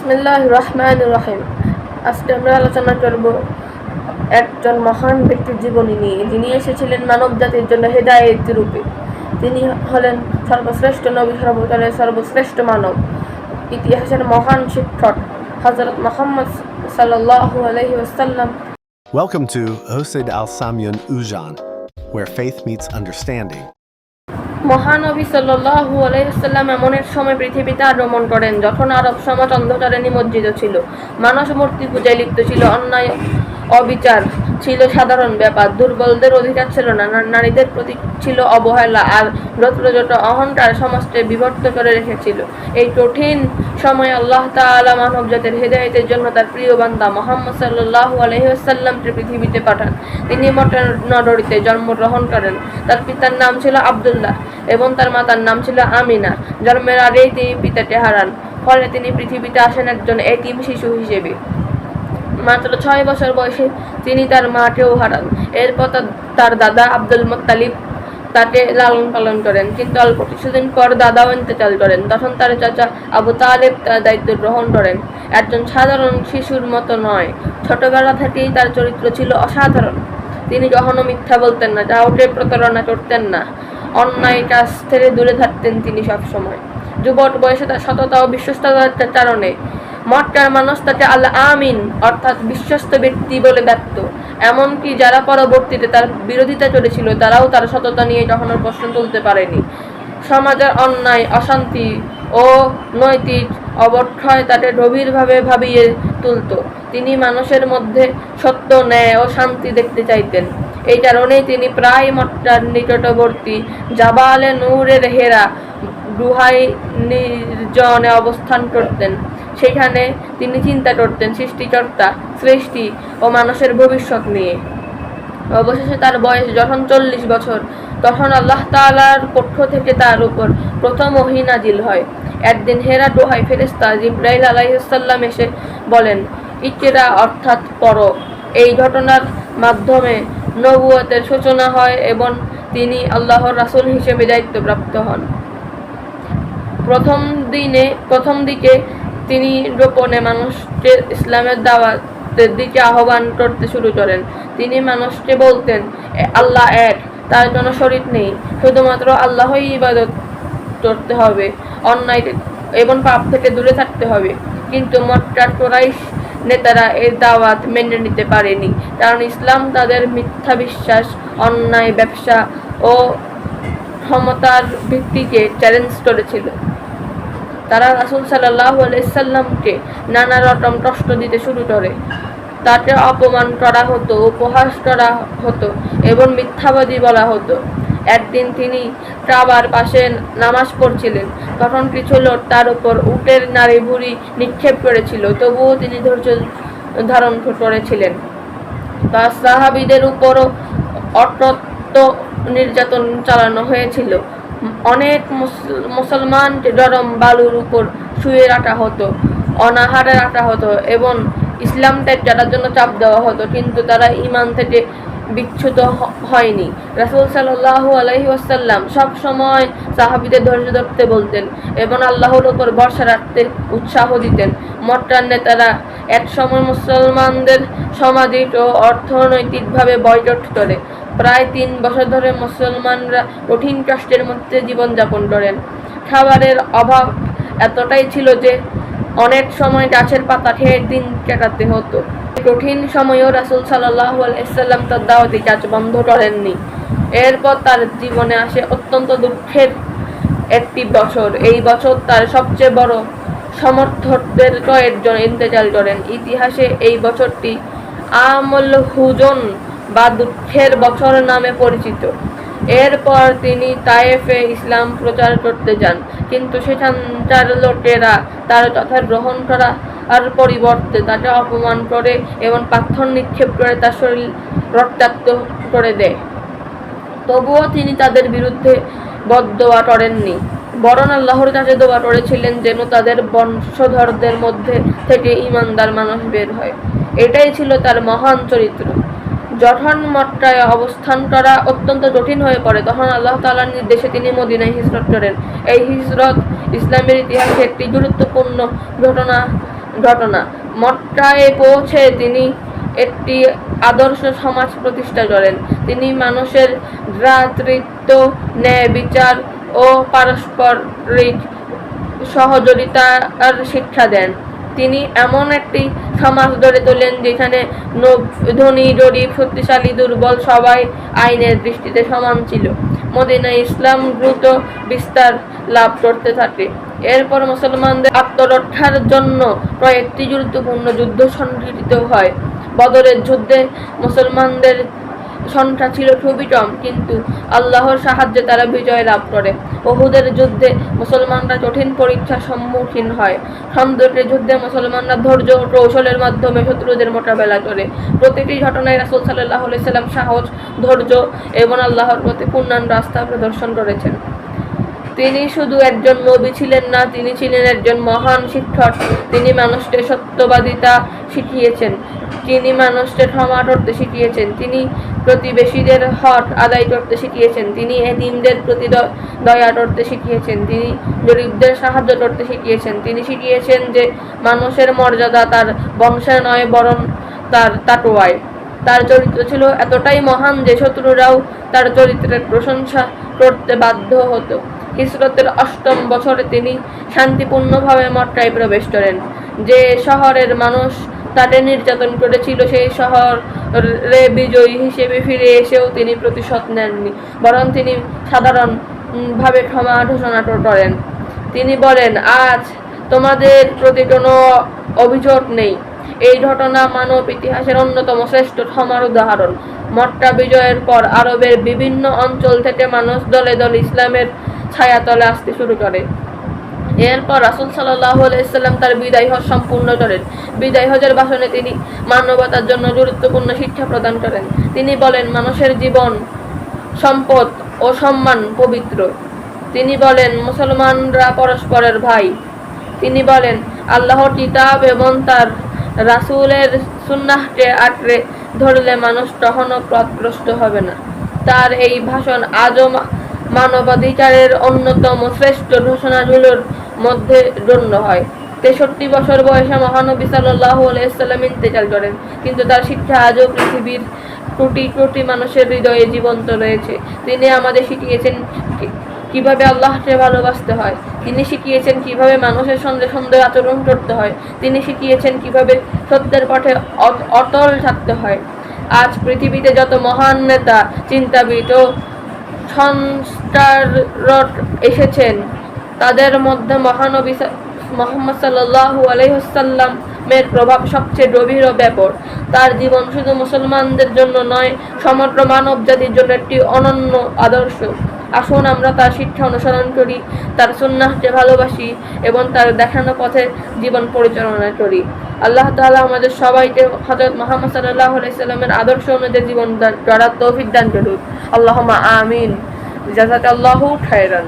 বিসমিল্লাহির রহমানির রহিম। আজকে আমরা আলোচনা করব একজন মহান ব্যক্তির জীবনী নিয়ে, যিনি এসেছিলেন মানব জাতির জন্য হেদায়েত রূপে। তিনি হলেন সর্বশ্রেষ্ঠ নবী, সর্বকালের সর্বশ্রেষ্ঠ মানব, ইতিহাসের মহান শিক্ষক হযরত মুহাম্মদ সাল্লাল্লাহু আলাইহি ওয়াসাল্লাম। Welcome to Hosseid Al Samyun Ujan, where faith meets understanding. মহানবী সাল্লাল্লাহু আলাইহি ওয়াসাল্লাম এমন এক সময় পৃথিবীতে আগমন করেন যখন আরব সমাজ অন্ধকারে নিমজ্জিত ছিল। মানুষ মূর্তি পূজায় লিপ্ত ছিল, অন্যায় অবিচার ছিল সাধারণ ব্যাপার, দুর্বলদের অধিকার ছিল না, নারীদের প্রতি ছিল অবহেলা, আর যত্রজট অহংকার সমাজকে বিভক্ত করে রেখেছিল। এই কঠিন সময়ে আল্লাহ তাআলা মানব জাতির হেদায়েতের জন্য তার প্রিয় বান্দা মুহাম্মদ সাল্লাল্লাহু আলাইহি ওয়াসাল্লামকে পৃথিবীতে পাঠান। তিনি মক্কা নগরীতে জন্মগ্রহণ করেন। তার পিতার নাম ছিল আব্দুল্লাহ এবং তার মাতার নাম ছিল আমিনা। জন্মের আগেই তিনি পিতাকে হারান, ফলে তিনি পৃথিবীতে আসেন একজন এতিম শিশু হিসেবে। মাত্র 6 বছর বয়সে তিনি তার মাকেও হারান। এরপর তার দাদা আব্দুল মুত্তালিব তাকে লালন পালন করেন, কিন্তু অল্প কিছুদিন পর দাদাও ইন্তেকাল করেন। তখন তার চাচা আবু তালেব তার দায়িত্ব গ্রহণ করেন। একজন সাধারণ শিশুর মতো নয়, ছোটবেলা থেকেই তার চরিত্র ছিল অসাধারণ। তিনি কখনো মিথ্যা বলতেন না, কাউকে প্রতারণা করতেন না, অন্যায় কাজ থেকে দূরে থাকতেন তিনি সবসময়। যুবক বয়সে তার সততা ও বিশ্বস্ততার কারণে মক্কার মানুষ তাকে আল আমিন অর্থাৎ বিশ্বস্ত ব্যক্তি বলে ডাকত। এমনকি যারা পরবর্তীতে তার বিরোধিতা করেছিল তারাও তার সততা নিয়ে কখনো প্রশ্ন তুলতে পারেনি। সমাজের অন্যায়, অশান্তি ও নৈতিক অবক্ষয় তাকে গভীরভাবে ভাবিয়ে তুলত। তিনি মানুষের মধ্যে সত্য, ন্যায় ও শান্তি দেখতে চাইতেন। এই কারণেই তিনি প্রায় মক্কার নিকটবর্তী জাবালে নূরের হেরা গুহায় নির্জনে অবস্থান করতেন। সেখানে তিনি চিন্তা করতেন সৃষ্টিকর্তা, সৃষ্টি ও মানুষের ভবিষ্যৎ নিয়ে। অবশেষে তার বয়স যখন 40 বছর, তখন আল্লাহ তাআলার পক্ষ থেকে তার উপর প্রথম ওহী নাজিল হয়। একদিন হেরা গুহায় ফেরেশতা জিবরাইল আলাইহিস সালাম এসে বলেন, ইকরা অর্থাৎ পড়ো। এই ঘটনার মাধ্যমে নবুয়তের সূচনা হয় এবং তিনি আল্লাহর রাসূল হিসেবে দায়িত্বপ্রাপ্ত হন। প্রথম দিকে তিনি গোপনে মানুষকে ইসলামের দাওয়াতের দিকে আহ্বান করতে শুরু করেন। তিনি মানুষকে বলতেন, আল্লাহ এক, তার কোনো শরীক নেই, শুধুমাত্র আল্লাহই ইবাদত করতে হবে, অন্যায় এবং পাপ থেকে দূরে থাকতে হবে। কিন্তু মক্কার কুরাইশ নেতারা এই দাওয়াত মেনে নিতে পারেনি, কারণ ইসলাম তাদের মিথ্যা বিশ্বাস, অন্যায় ব্যবসা ও ক্ষমতার ভিত্তিকে চ্যালেঞ্জ করেছিল। তারা রাসূল সাল্লাল্লাহু আলাইহি সাল্লামকে নানা রকম কষ্ট দিতে শুরু করে। তাকে অপমান করা হতো, উপহাস করা হতো এবং মিথ্যাবাদী বলা হতো। একদিন তিনি কাবার পাশে নামাজ পড়ছিলেন, তখন কিছু লোক তার উপর উটের নাড়ি ভুঁড়ি নিক্ষেপ করেছিল, তবুও তিনি ধৈর্য ধারণ করেছিলেন। তার সাহাবীদের উপরও অত্যন্ত নির্যাতন চালানো হয়েছিল। অনেক মুসলমানকে গরম বালুর উপর শুয়ে রাখা হতো, অনাহারে রাখা হতো এবং ইসলাম ত্যাগ করার জন্য চাপ দেওয়া হতো, কিন্তু তারা ঈমান থেকে বিচ্যুত হয়নি। রাসূল সাল্লাল্লাহু আলাইহি ওয়াসাল্লাম সব সময় সাহাবীদের ধৈর্য ধরতে বলতেন এবং আল্লাহর উপর ভরসা রাখতে উৎসাহ দিতেন। মক্কার নেতারা একসময় মুসলমানদের সামাজিক ও অর্থনৈতিকভাবে বয়কট করে। প্রায় 3 বছর ধরে মুসলমানরা কঠিন কষ্টের মধ্যে জীবনযাপন করেন। খাবারের অভাব এতটাই ছিল যে অনেক সময় গাছের পাতা খেয়ে দিন কাটাতে হতো। কঠিন সময়েও রাসূল সাল্লাল্লাহু আলাইহি সাল্লাম তার দাওয়াতি কাজ বন্ধ করেননি। এরপর তার জীবনে আসে অত্যন্ত দুঃখের একটি বছর। এই বছর তার সবচেয়ে বড় সমর্থকদের কয়েকজন ইন্তেকাল করেন। ইতিহাসে এই বছরটি আমুল হুজন বা দুঃখের বছর নামে পরিচিত। এরপর তিনি তায়েফে ইসলাম প্রচার করতে যান, কিন্তু সেখানকার লোকেরা তার কথা গ্রহণ করার পরিবর্তে তাকে অপমান করে এবং পাথর নিক্ষেপ করে তার শরীর রক্তাক্ত করে দেয়। তবুও তিনি তাদের বিরুদ্ধে বদদোয়া করেননি, বরং আল্লাহর কাছে দোয়া করেছিলেন যেন তাদের বংশধরদের মধ্যে থেকে ঈমানদার মানুষ বের হয়। এটাই ছিল তার মহান চরিত্র। যখন মক্কায় অবস্থান করা অত্যন্ত কঠিন হয়ে পড়ে, তখন আল্লাহ তাআলার নির্দেশে তিনি মদিনায় হিজরত করেন। এই হিজরত ইসলামের ইতিহাসে একটি গুরুত্বপূর্ণ ঘটনা ঘটনা। মক্কায় পৌঁছে তিনি একটি আদর্শ সমাজ প্রতিষ্ঠা করেন। তিনি মানুষের ভ্রাতৃত্ব, ন্যায় বিচার ও পারস্পরিক সহযোগিতার শিক্ষা দেন। তিনি এমন একটি সমাজ গড়ে তোলেন যেখানে ধনী গরিব, শক্তিশালী দুর্বল সবাই আইনের দৃষ্টিতে সমান ছিল। মদিনায় ইসলাম দ্রুত বিস্তার লাভ করতে থাকে। এরপর মুসলমানদের আত্মরক্ষার জন্য কয়েকটি গুরুত্বপূর্ণ যুদ্ধ সংঘটিত হয়। বদরের যুদ্ধে মুসলমানদের সংখ্যা ছিল খুবই কম, কিন্তু আল্লাহর সাহায্যে তারা বিজয় লাভ করে। উহুদের যুদ্ধে মুসলমানরা কঠিন পরীক্ষার সম্মুখীন হয়। খন্দকের যুদ্ধে মুসলমানরা ধৈর্য ও কৌশলের মাধ্যমে শত্রুদের মোকাবেলা করে। প্রতিটি ঘটনায় রাসূল সাল্লাল্লাহু আলাইহি সাল্লাম সাহস, ধৈর্য এবং আল্লাহর প্রতি পূর্ণাঙ্গ আস্থা প্রদর্শন করেছেন। তিনি শুধু একজন নবী ছিলেন না, তিনি ছিলেন একজন মহান শিক্ষক। তিনি মানুষকে সত্যবাদিতা শিখিয়েছেন, তিনি মানুষকে ক্ষমা করতে শিখিয়েছেন, তিনি প্রতিবেশীদের হক আদায় করতে শিখিয়েছেন, তিনি এতিমদের প্রতি দয়া করতে শিখিয়েছেন, তিনি গরিবদের সাহায্য করতে শিখিয়েছেন। তিনি শিখিয়েছেন যে মানুষের মর্যাদা তার বংশে নয়, বরং তার তাকওয়ায়। তার চরিত্র ছিল এতটাই মহান যে শত্রুরাও তার চরিত্রের প্রশংসা করতে বাধ্য হতো। হিজরতের ৮ম বছরে তিনি শান্তিপূর্ণভাবে মক্কায় প্রবেশ করেন। যে শহরের মানুষ তাকে নির্যাতন করেছিল, সেই শহরে বিজয়ী হিসেবে ফিরে এসেও তিনি প্রতিশোধ নেননি, বরং তিনি সাধারণভাবে ক্ষমা ঘোষণা করেন। তিনি বলেন, আজ তোমাদের প্রতি কোনো অভিযোগ নেই। এই ঘটনা মানব ইতিহাসের অন্যতম শ্রেষ্ঠ ক্ষমার উদাহরণ। মক্কা বিজয়ের পর আরবের বিভিন্ন অঞ্চল থেকে মানুষ দলে দলে ইসলামের ছায়াতলে আসতে শুরু করে। এরপর রাসূল সাল্লাল্লাহু আলাইহি সাল্লাম তার বিদায় হজ সম্পূর্ণ করেন। বিদায় হজের ভাষণে তিনি মানবতার জন্য গুরুত্বপূর্ণ শিক্ষা প্রদান করেন। তিনি বলেন, মানুষের জীবন, সম্পদ ও সম্মান পবিত্র। তিনি বলেন, মুসলমানরা পরস্পরের ভাই। তিনি বলেন, আল্লাহর কিতাব এবং তার রাসূলের সুন্নাহকে আঁকড়ে ধরলে মানুষ কখনো পথভ্রষ্ট হবে না। তার এই ভাষণ আজও মানবাধিকারের অন্যতম শ্রেষ্ঠ ঘোষণাগুলোর মধ্যে গণ্য হয়। ৬৩ বছর বয়সে মহানবী সাল্লাল্লাহু আলাইহি সাল্লাম ইন্তেকাল করেন, কিন্তু তার শিক্ষা আজও পৃথিবীর কোটি কোটি মানুষের হৃদয়ে জীবন্ত রয়েছে। তিনি আমাদের শিখিয়েছেন কিভাবে আল্লাহকে ভালোবাসতে হয়। তিনি শিখিয়েছেন কিভাবে মানুষের সঙ্গে সুন্দর আচরণ করতে হয়। তিনি শিখিয়েছেন কিভাবে সত্যের পথে অটল থাকতে হয়। আজ পৃথিবীতে যত মহান নেতা, চিন্তাবিদ ও সংস্কারক এসেছেন, তাদের মধ্যে মহানবী মুহাম্মদ সাল্লাল্লাহু আলাইহি ওয়াসাল্লামের প্রভাব সবচেয়ে গভীর ও ব্যাপক। তার জীবন শুধু মুসলমানদের জন্য নয়, সমগ্র মানব জাতির জন্য একটি অনন্য আদর্শ। আসুন আমরা তার শিক্ষা অনুসরণ করি, তার সুন্নাহকে ভালোবাসি এবং তার দেখানো পথে জীবন পরিচালনা করি। আল্লাহ তাআলা আমাদের সবাইকে হযরত মুহাম্মদ সাল্লাল্লাহু আলাইহি সাল্লামের আদর্শ অনুযায়ী জীবন গড়ার তৌফিক দান করুন। আল্লাহুম্মা আমিন। জাযাকাল্লাহু খায়রান।